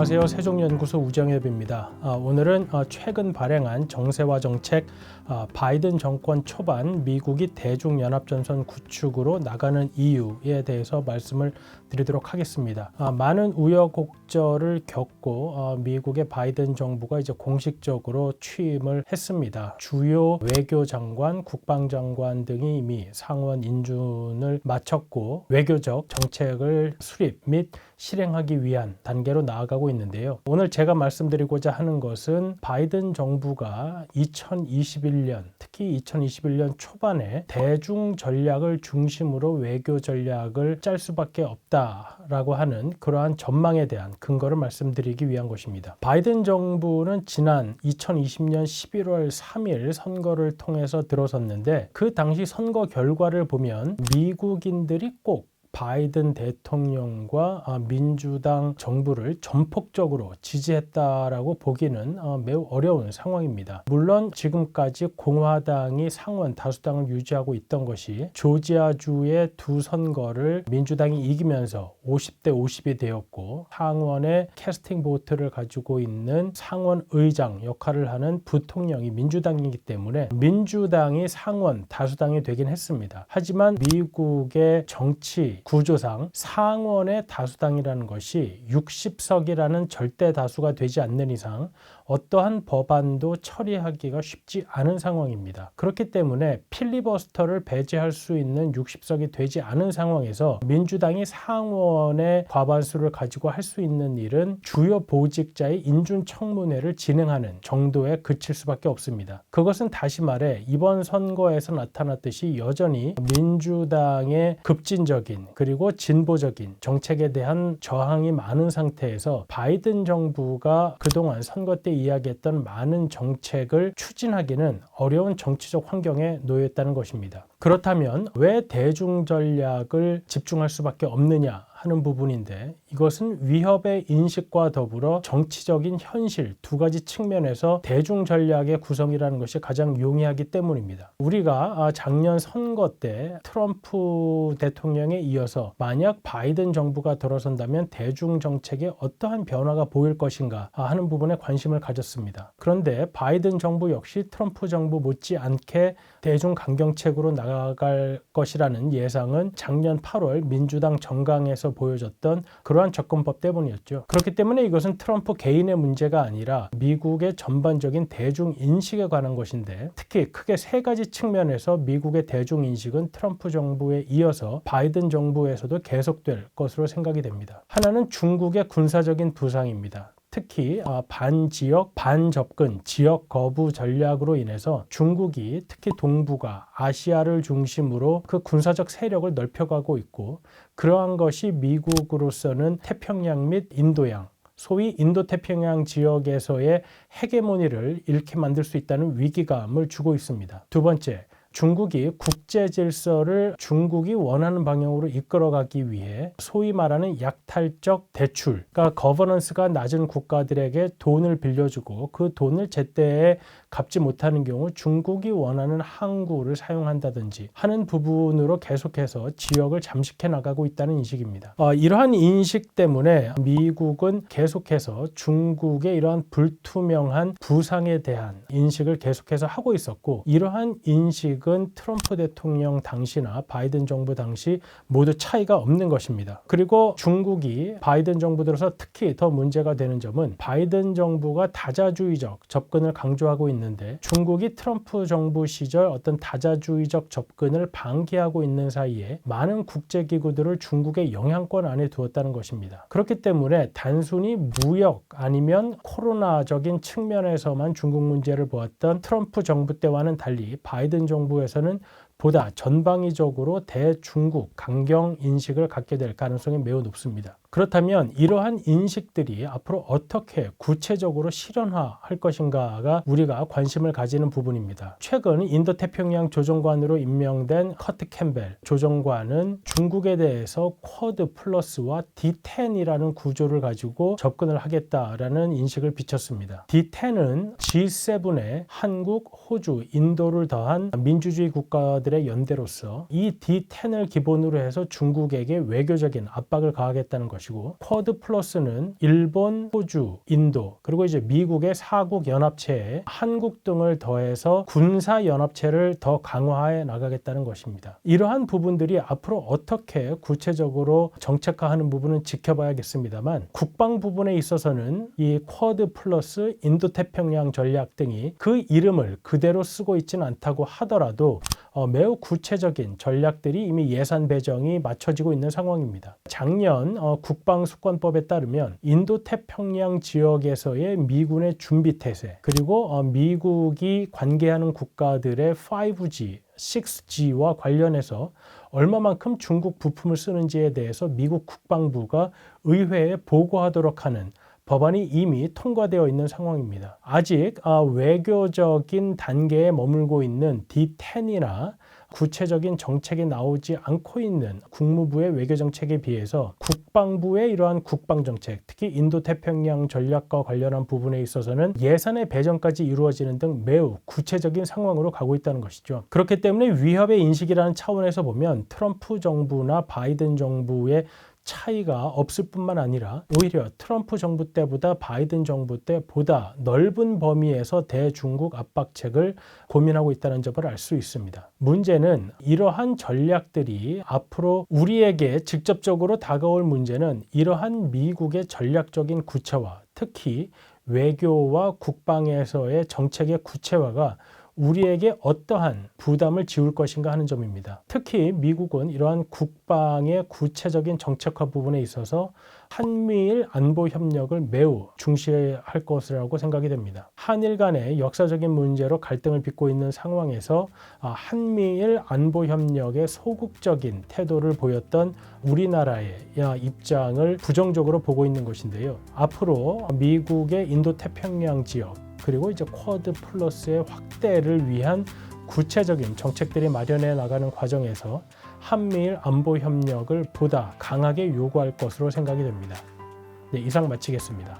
안녕하세요. 세종연구소 우정엽입니다. 오늘은 최근 발행한 정세화 정책 바이든 정권 초반 미국이 대중연합전선 구축으로 나가는 이유에 대해서 말씀을 드리도록 하겠습니다. 많은 우여곡절을 겪고 미국의 바이든 정부가 이제 공식적으로 취임을 했습니다. 주요 외교장관, 국방장관 등이 이미 상원 인준을 마쳤고 외교적 정책을 수립 및 실행하기 위한 단계로 나아가고 있는데요. 오늘 제가 말씀드리고자 하는 것은 바이든 정부가 2021년, 특히 2021년 초반에 대중 전략을 중심으로 외교 전략을 짤 수밖에 없다라고 하는 그러한 전망에 대한 근거를 말씀드리기 위한 것입니다. 바이든 정부는 지난 2020년 11월 3일 선거를 통해서 들어섰는데 그 당시 선거 결과를 보면 미국인들이 꼭 바이든 대통령과 민주당 정부를 전폭적으로 지지했다라고 보기는 매우 어려운 상황입니다. 물론 지금까지 공화당이 상원 다수당을 유지하고 있던 것이 조지아주의 두 선거를 민주당이 이기면서 50대 50이 되었고 상원의 캐스팅 보트를 가지고 있는 상원 의장 역할을 하는 부통령이 민주당이기 때문에 민주당이 상원 다수당이 되긴 했습니다. 하지만 미국의 정치 구조상 상원의 다수당이라는 것이 60석이라는 절대 다수가 되지 않는 이상 어떠한 법안도 처리하기가 쉽지 않은 상황입니다. 그렇기 때문에 필리버스터를 배제할 수 있는 60석이 되지 않은 상황에서 민주당이 상원의 과반수를 가지고 할 수 있는 일은 주요 보직자의 인준청문회를 진행하는 정도에 그칠 수밖에 없습니다. 그것은 다시 말해 이번 선거에서 나타났듯이 여전히 민주당의 급진적인 그리고 진보적인 정책에 대한 저항이 많은 상태에서 바이든 정부가 그동안 선거 때 이야기했던 많은 정책을 추진하기는 어려운 정치적 환경에 놓여 있다는 것입니다. 그렇다면 왜 대중 전략을 집중할 수밖에 없느냐 하는 부분인데 이것은 위협의 인식과 더불어 정치적인 현실 두 가지 측면에서 대중 전략의 구성이라는 것이 가장 용이하기 때문입니다. 우리가 작년 선거 때 트럼프 대통령에 이어서 만약 바이든 정부가 들어선다면 대중 정책에 어떠한 변화가 보일 것인가 하는 부분에 관심을 가졌습니다. 그런데 바이든 정부 역시 트럼프 정부 못지않게 대중 강경책으로 나아갈 것이라는 예상은 작년 8월 민주당 정강에서 보여줬던 그러한 접근법 때문이었죠. 그렇기 때문에 이것은 트럼프 개인의 문제가 아니라 미국의 전반적인 대중인식에 관한 것인데 특히 크게 세 가지 측면에서 미국의 대중인식은 트럼프 정부에 이어서 바이든 정부에서도 계속될 것으로 생각이 됩니다. 하나는 중국의 군사적인 부상입니다. 특히 반지역, 반접근, 지역 거부 전략으로 인해서 중국이 특히 동북아, 아시아를 중심으로 그 군사적 세력을 넓혀가고 있고 그러한 것이 미국으로서는 태평양 및 인도양, 소위 인도태평양 지역에서의 헤게모니를 잃게 만들 수 있다는 위기감을 주고 있습니다. 두 번째, 중국이 국제 질서를 중국이 원하는 방향으로 이끌어가기 위해 소위 말하는 약탈적 대출, 그러니까 거버넌스가 낮은 국가들에게 돈을 빌려주고 그 돈을 제때에 갚지 못하는 경우 중국이 원하는 항구를 사용한다든지 하는 부분으로 계속해서 지역을 잠식해 나가고 있다는 인식입니다. 이러한 인식 때문에 미국은 계속해서 중국의 이러한 불투명한 부상에 대한 인식을 계속해서 하고 있었고 이러한 인식은 트럼프 대통령 당시나 바이든 정부 당시 모두 차이가 없는 것입니다. 그리고 중국이 바이든 정부 들어서 특히 더 문제가 되는 점은 바이든 정부가 다자주의적 접근을 강조하고 있는데 중국이 트럼프 정부 시절 어떤 다자주의적 접근을 방기하고 있는 사이에 많은 국제기구들을 중국의 영향권 안에 두었다는 것입니다. 그렇기 때문에 단순히 무역 아니면 코로나적인 측면에서만 중국 문제를 보았던 트럼프 정부 때와는 달리 바이든 정부에서는 보다 전방위적으로 대중국 강경 인식을 갖게 될 가능성이 매우 높습니다. 그렇다면 이러한 인식들이 앞으로 어떻게 구체적으로 실현화할 것인가가 우리가 관심을 가지는 부분입니다. 최근 인도태평양 조정관으로 임명된 커트 캠벨 조정관은 중국에 대해서 쿼드 플러스와 D10이라는 구조를 가지고 접근을 하겠다라는 인식을 비췄습니다. D10은 G7에 한국, 호주, 인도를 더한 민주주의 국가들의 연대로서 이 D10을 기본으로 해서 중국에게 외교적인 압박을 가하겠다는 것입니다. 것이고, 쿼드 플러스는 일본, 호주, 인도, 그리고 이제 미국의 사국 연합체에 한국 등을 더해서 군사 연합체를 더 강화해 나가겠다는 것입니다. 이러한 부분들이 앞으로 어떻게 구체적으로 정책화하는 부분은 지켜봐야겠습니다만, 국방 부분에 있어서는 이 쿼드 플러스 인도태평양 전략 등이 그 이름을 그대로 쓰고 있지는 않다고 하더라도 매우 구체적인 전략들이 이미 예산 배정이 맞춰지고 있는 상황입니다. 작년 국방수권법에 따르면 인도태평양 지역에서의 미군의 준비태세, 그리고 미국이 관계하는 국가들의 5G, 6G와 관련해서 얼마만큼 중국 부품을 쓰는지에 대해서 미국 국방부가 의회에 보고하도록 하는 법안이 이미 통과되어 있는 상황입니다. 아직 외교적인 단계에 머물고 있는 D10이나 구체적인 정책이 나오지 않고 있는 국무부의 외교정책에 비해서 국방부의 이러한 국방정책, 특히 인도태평양 전략과 관련한 부분에 있어서는 예산의 배정까지 이루어지는 등 매우 구체적인 상황으로 가고 있다는 것이죠. 그렇기 때문에 위협의 인식이라는 차원에서 보면 트럼프 정부나 바이든 정부의 차이가 없을 뿐만 아니라 오히려 트럼프 정부 때보다 바이든 정부 때 보다 넓은 범위에서 대중국 압박책을 고민하고 있다는 점을 알 수 있습니다. 문제는 이러한 전략들이 앞으로 우리에게 직접적으로 다가올 문제는 이러한 미국의 전략적인 구체화, 특히 외교와 국방에서의 정책의 구체화가 우리에게 어떠한 부담을 지울 것인가 하는 점입니다. 특히 미국은 이러한 국방의 구체적인 정책화 부분에 있어서 한미일 안보 협력을 매우 중시할 것이라고 생각이 됩니다. 한일 간의 역사적인 문제로 갈등을 빚고 있는 상황에서 한미일 안보 협력의 소극적인 태도를 보였던 우리나라의 입장을 부정적으로 보고 있는 것인데요. 앞으로 미국의 인도태평양 지역, 그리고 이제 쿼드 플러스의 확대를 위한 구체적인 정책들이 마련해 나가는 과정에서 한미일 안보 협력을 보다 강하게 요구할 것으로 생각이 됩니다. 네, 이상 마치겠습니다.